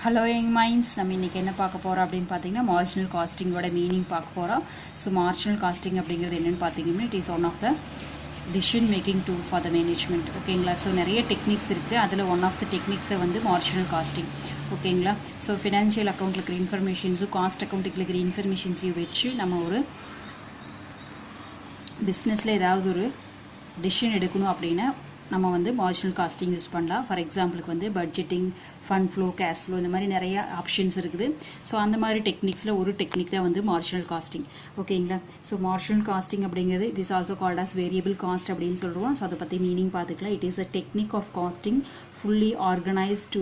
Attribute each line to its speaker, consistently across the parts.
Speaker 1: Hello young minds, நம்ம இன்றைக்கி என்ன பார்க்க போகிறோம் அப்படின்னு பார்த்தீங்கன்னா மார்ஜினல் காஸ்டிங்கோட மீனிங் பார்க்க போகிறோம். ஸோ மார்ஜினல் காஸ்டிங் அப்படிங்கிறது என்னென்னு பார்த்தீங்கன்னா it is one of the decision making tool for the management. ஓகேங்களா? ஸோ நிறைய டெக்னிக்ஸ் இருக்குது. அதில் ஒன் ஆஃப் த டெக்னிக்ஸை வந்து மார்ஜினல் காஸ்டிங். ஓகேங்களா? ஸோ ஃபினான்ஷியல் அக்கௌண்ட்டில் இருக்கிற இன்ஃபர்மேஷன்ஸும் காஸ்ட் அக்கௌண்ட்டுக்கு இருக்கிற இன்ஃபர்மேஷன்ஸையும் வச்சு நம்ம ஒரு பிஸ்னஸில் ஏதாவது ஒரு டிசிஷன் எடுக்கணும் அப்படின்னா நம்ம வந்து மார்ஜினல் காஸ்டிங் யூஸ் பண்ணலாம். ஃபார் எக்ஸாம்பிளுக்கு வந்து budgeting, fund flow, cash flow, இந்த மாதிரி நிறைய ஆப்ஷன்ஸ் இருக்குது. ஸோ அந்த மாதிரி டெக்னிக்ஸில் ஒரு டெக்னிக் தான் வந்து மார்ஜினல் காஸ்டிங். ஓகேங்களா? ஸோ மார்ஜினல் காஸ்டிங் அப்படிங்கிறது it is also called as variable cost அப்படின்னு சொல்லுவோம். ஸோ அதை பற்றி மீனிங் பார்த்துக்கலாம். It is a technique of costing fully organised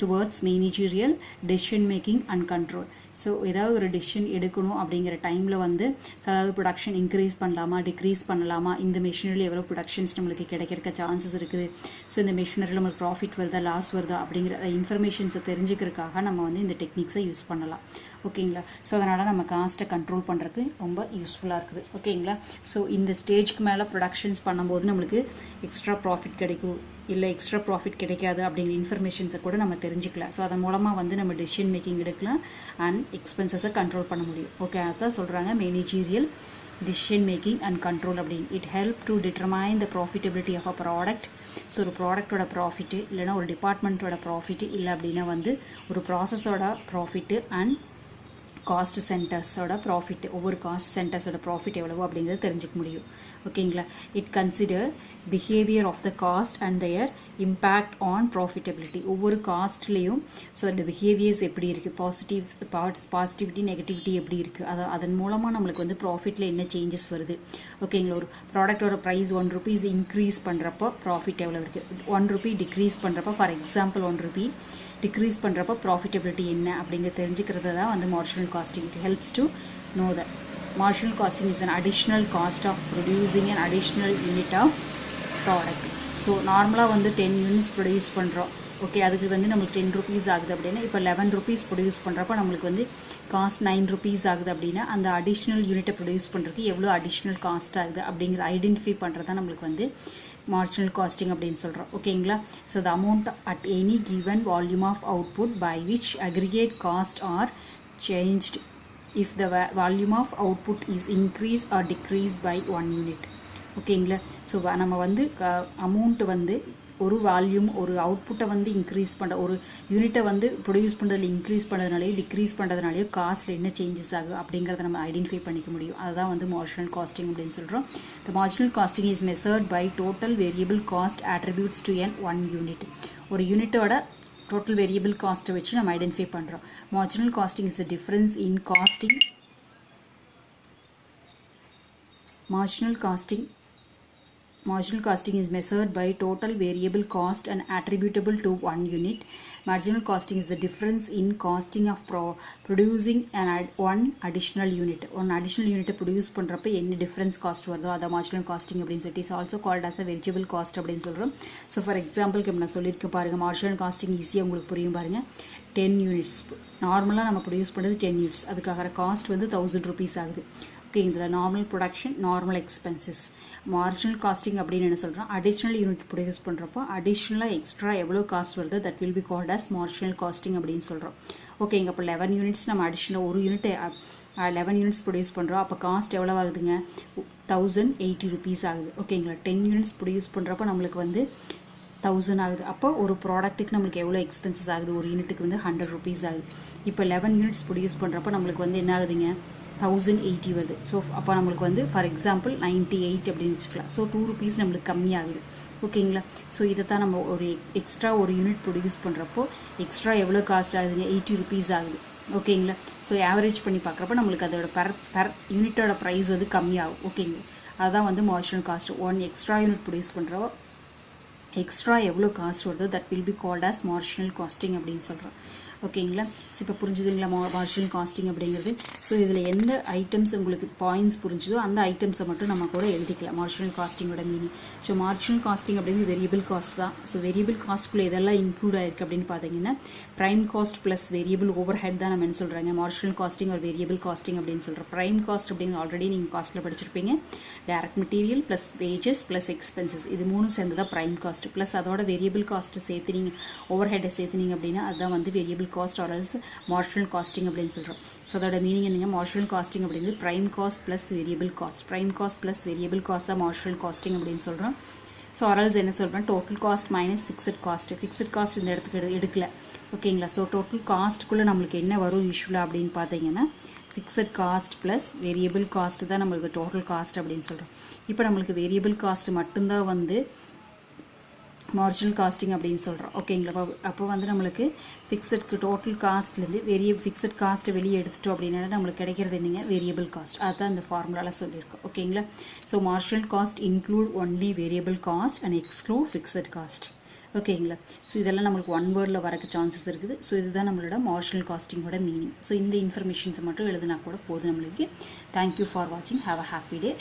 Speaker 1: towards managerial decision making and control. So ஏதாவது ஒரு டெசிஷன் எடுக்கணும் அப்படிங்கிற டைமில் வந்து அதாவது ப்ரொடக்ஷன் இன்க்ரீஸ் பண்ணலாமா, டிக்ரீஸ் பண்ணலாமா, இந்த மிஷினரியில் எவ்வளோ ப்ரொடக்ஷன்ஸ் நம்மளுக்கு கிடைக்கிறக்க சான்சஸ் இருக்குது, ஸோ இந்த மிஷினரியில் நம்மளுக்கு ப்ராஃபிட் வருதா லாஸ் வருதா அப்படிங்கிற இன்ஃபர்மேஷன்ஸை தெரிஞ்சுக்கிறதுக்காக நம்ம வந்து இந்த டெக்னிக்ஸை யூஸ் பண்ணலாம். ஓகேங்களா? ஸோ அதனால் நம்ம காஸ்ட்டை கண்ட்ரோல் பண்ணுறதுக்கு ரொம்ப யூஸ்ஃபுல்லாக இருக்குது. ஓகேங்களா? ஸோ இந்த ஸ்டேஜ்க்கு மேலே ப்ரொடக்ஷன்ஸ் பண்ணும்போது நம்மளுக்கு எக்ஸ்ட்ரா ப்ராஃபிட் கிடைக்கும், இல்லை எக்ஸ்ட்ரா ப்ராஃபிட் கிடைக்காது அப்படிங்கிற இன்ஃபர்மேஷன்ஸை கூட நம்ம தெரிஞ்சுக்கலாம். ஸோ அதன் மூலமாக வந்து நம்ம டெசிஷன் மேக்கிங் எடுக்கலாம் அண்ட் எக்ஸ்பென்சஸை கண்ட்ரோல் பண்ண முடியும். ஓகே, அதான் சொல்கிறாங்க managerial decision making and control அப்படின்னு. It help to determine the profitability of a product. So ஒரு ப்ராடக்டோட ப்ராஃபிட்டு, இல்லைனா ஒரு டிபார்ட்மெண்ட்டோட ப்ராஃபிட்டு, இல்லை அப்படின்னா வந்து ஒரு ப்ராசஸோட ப்ராஃபிட்டு அண்ட் காஸ்ட் சென்டர்ஸோட ப்ராஃபிட், ஒவ்வொரு காஸ்ட் சென்டர்ஸோட ப்ராஃபிட் எவ்வளவோ அப்படிங்கிறது தெரிஞ்சுக்க முடியும். ஓகேங்களா? It consider behaviour of the cost and their impact on profitability. ஒவ்வொரு காஸ்ட்லேயும் ஸோ அந்த பிஹேவியர்ஸ் எப்படி இருக்குது, பாசிட்டிவிட்டி நெகட்டிவிட்டி எப்படி இருக்குது, அதன் மூலமாக நம்மளுக்கு வந்து ப்ராஃபிட்டில் என்ன சேஞ்சஸ் வருது. ஓகேங்களா? ஒரு ப்ராடக்டோட ப்ரைஸ் ₹1 இன்க்ரீஸ் பண்ணுறப்போ ப்ராஃபிட் எவ்வளோ இருக்குது, ₹1 டிக்ரீஸ் பண்ணுறப்போ, ஃபார் எக்ஸாம்பிள் ₹1 டிக்ரீஸ் பண்ணுறப்போ ப்ராஃபிட்டபிலிட்டி என்ன அப்படிங்கிறது தெரிஞ்சுக்கிறது தான் வந்து marginal costing. It helps to know that marginal costing is an additional cost of producing an additional unit of product. So நார்மலாக வந்து 10 யூனிட்ஸ் ப்ரொடியூஸ் பண்ணுறோம். ஓகே, அதுக்கு வந்து நம்மளுக்கு ₹10 ஆகுது அப்படின்னா, இப்போ ₹11 ப்ரொடியூஸ் பண்ணுறப்போ நம்மளுக்கு வந்து காஸ்ட் ₹9 ஆகுது அப்படின்னா அந்த அடிஷ்னல் யூனிட்டை ப்ரொடியூஸ் பண்ணுறதுக்கு எவ்வளோ அடிஷ்னல் காஸ்ட் ஆகுது அப்படிங்கிற ஐடென்டிஃபை பண்ணுறது தான் நம்மளுக்கு வந்து மார்ஜினல் காஸ்டிங் அப்படின்னு சொல்கிறோம். ஓகேங்களா? So the amount at any given volume of output by which aggregate cost are changed if the volume of output is increased or decreased by 1 unit. ஓகேங்களா? ஸோ நம்ம வந்து அமௌண்ட்டு வந்து ஒரு வால்யூம், ஒரு அவுட்புட்டை வந்து இன்க்ரீஸ் பண்ணுற, ஒரு யூனிட்டை வந்து ப்ரொடியூஸ் பண்ணுறதுல இன்க்ரீஸ் பண்ணுறதுனாலையோ டிக்ரீஸ் பண்ணுறதுனாலையோ காஸ்ட்டில் என்ன சேஞ்சஸ் ஆகும் அப்படிங்கிறத நம்ம ஐடென்டிஃபை பண்ணிக்க முடியும். அதுதான் வந்து மார்ஜினல் காஸ்டிங் அப்படின்னு சொல்கிறோம். The marginal costing is measured by total variable cost attributes to one unit. ஒரு யூனிட்டோட total variable cost வச்சு நம்ம ஐடென்டிஃபை பண்ணுறோம். marginal costing is the difference in costing. Marginal costing is measured by total variable cost and attributable to one unit. Marginal costing is the difference in costing of producing one additional unit. One additional unit produce பண்ணுறப்ப என்ன difference cost வருதோ அதை marginal costing அப்படின்னு சொல்லிட்டு is also called as a variable cost அப்படின்னு சொல்கிறோம். So for எக்ஸாம்பிளுக்கு நான் சொல்லியிருக்கேன் பாருங்கள், மார்ஜினல் காஸ்டிங் ஈஸியாக உங்களுக்கு புரியும் பாருங்கள். 10 யூனிட்ஸ் நார்மலாக நம்ம ப்ரொடியூஸ் பண்ணுறது 10 யூனிட்ஸ், அதுக்காக காஸ்ட் வந்து ₹1000 ஆகுது. ஓகே, இதில் normal production, normal expenses. Marginal costing அப்படின்னு என்ன சொல்கிறோம், அடிஷ்னல் யூனிட் ப்ரொடியூஸ் பண்ணுறப்போ அடிஷ்னலாக எக்ஸ்ட்ரா எவ்வளோ காஸ்ட் வருது that will be called as marginal costing அப்படின்னு சொல்கிறோம். ஓகேங்க, இப்போ 11 யூனிட்ஸ் நம்ம அடிஷ்னலாக ஒரு யூனிட் 11 யூனிட்ஸ் ப்ரொடியூஸ் பண்ணுறோம். அப்போ காஸ்ட் எவ்வளோ ஆகுதுங்க, ₹1080 ஆகுது. ஓகேங்களா? 10 யூனிட்ஸ் ப்ரொடியூஸ் பண்ணுறப்போ நம்மளுக்கு வந்து 1000 ஆகுது. அப்போ ஒரு ப்ராடக்ட்டுக்கு நம்மளுக்கு எவ்வளோ எக்ஸ்பென்சஸ் ஆகுது, ஒரு யூனிட்டுக்கு வந்து ₹100 ஆகுது. இப்போ 11 யூனிட்ஸ் ப்ரொடியூஸ் பண்ணுறப்போ நம்மளுக்கு வந்து என்ன ஆகுதுங்க, 1080 வருது. ஸோ அப்போ நம்மளுக்கு வந்து ஃபார் எக்ஸாம்பிள் 98 அப்படின்னு வச்சுக்கலாம். ஸோ ₹2 நம்மளுக்கு கம்மியாகுது. ஓகேங்களா? ஸோ இதை தான் நம்ம ஒரு எக்ஸ்ட்ரா ஒரு யூனிட் ப்ரொடியூஸ் பண்ணுறப்போ எக்ஸ்ட்ரா எவ்வளோ காஸ்ட் ஆகுதுங்க, ₹80 ஆகுது. ஓகேங்களா? ஸோ ஆவரேஜ் பண்ணி பார்க்குறப்ப நம்மளுக்கு அதோட பெர் யூனிட்டோட ப்ரைஸ் வந்து கம்மியாகும். ஓகேங்களா? அதுதான் வந்து marginal cost. One extra unit produce பண்ணுறப்போ எக்ஸ்ட்ரா எவ்வளோ காஸ்ட் வருதோ that will be called as marginal costing அப்படின்னு சொல்கிறோம். ஓகேங்களா? இப்போ புரிஞ்சுதுங்களா மார்ஜினல் காஸ்டிங் அப்படிங்கிறது? ஸோ இதில் எந்த ஐட்டம்ஸ் உங்களுக்கு பாயிண்ட்ஸ் புரிஞ்சுதோ அந்த ஐட்டம்ஸை மட்டும் நம்ம கூட எழுதிக்கலாம் மார்ஜினல் காஸ்டிங்கோட மீனிங். ஸோ மார்ஜினல் காஸ்டிங் அப்படிங்கிறது வேரியபிள் காஸ்ட் தான். ஸோ வேரியபிள் காஸ்ட்குள்ளே இதெல்லாம் இன்க்ளூட் ஆயிருக்கு அப்படின்னு பார்த்தீங்கன்னா prime cost plus variable overhead தான் நம்ம என்ன சொல்கிறாங்க மார்ஜினல் காஸ்டிங் ஒரு வேரியபிள் காஸ்டிங் அப்படின்னு சொல்கிறோம். ப்ரைம் காஸ்ட் அப்படிங்கிறது ஆல்ரெடி நீங்கள் காஸ்ட்டில் படிச்சிருப்பீங்க. Direct material plus wages plus expenses, இது மூணும் சேர்ந்து தான் ப்ரைம் காஸ்ட். ப்ளஸ் அதோட வேரியபிள் காஸ்ட்டு சேர்த்து நீங்கள் ஓவர் ஹெட்டை சேர்த்துனீங்க அப்படின்னா அதுதான் வந்து variable cost or else marginal costing அப்படின்னு சொல்கிறோம். ஸோ அதோட மீனிங் என்னங்க, மார்ஜினல் காஸ்டிங் அப்படிங்கிறது prime cost plus variable cost. Prime cost plus variable cost தான் மார்ஜினல் காஸ்டிங் அப்படின்னு சொல்கிறோம். ஸோ ஆர்எல்ஸ் என்ன சொல்கிறேன், total cost minus fixed cost. Fixed cost இந்த இடத்துக்கு எடுக்கல, ஓகேங்களா. ஸோ டோட்டல் காஸ்ட்டுக்குள்ளே நம்மளுக்கு என்ன வரும் யூஸ்வலாக அப்படின்னு பார்த்தீங்கன்னா fixed cost plus variable cost தான் நம்மளுக்கு டோட்டல் காஸ்ட் அப்படின்னு சொல்கிறோம். இப்போ நம்மளுக்கு வேரியபிள் காஸ்ட் மட்டும்தான் வந்து மார்ஜினல் காஸ்டிங் அப்படின்னு சொல்கிறோம், ஓகேங்களா. அப்போ வந்து நம்மளுக்கு ஃபிக்ஸட்க்கு டோட்டல் காஸ்ட்லேருந்து ஃபிக்ஸட் காஸ்ட்டை வெளியே எடுத்துட்டோம் அப்படின்னா நம்மளுக்கு கிடைக்கிறது என்னங்க, வேரியபிள் காஸ்ட். அதுதான் இந்த ஃபார்முலாவில் சொல்லியிருக்கோம், ஓகேங்களா. So marginal cost include only variable cost and exclude fixed cost, ஓகேங்களா. ஸோ இதெல்லாம் நம்மளுக்கு ஒன் வேர்டில் வரக்கு சான்சஸ் இருக்குது. ஸோ இதுதான் நம்மளோட மார்ஜினல் காஸ்டிங்கோட மீனிங். ஸோ இந்த இன்ஃபர்மேஷன்ஸை மட்டும் எழுதினா கூட போதும் நம்மளுக்கு. தேங்க்யூ ஃபார் வாட்சிங். Have a happy day.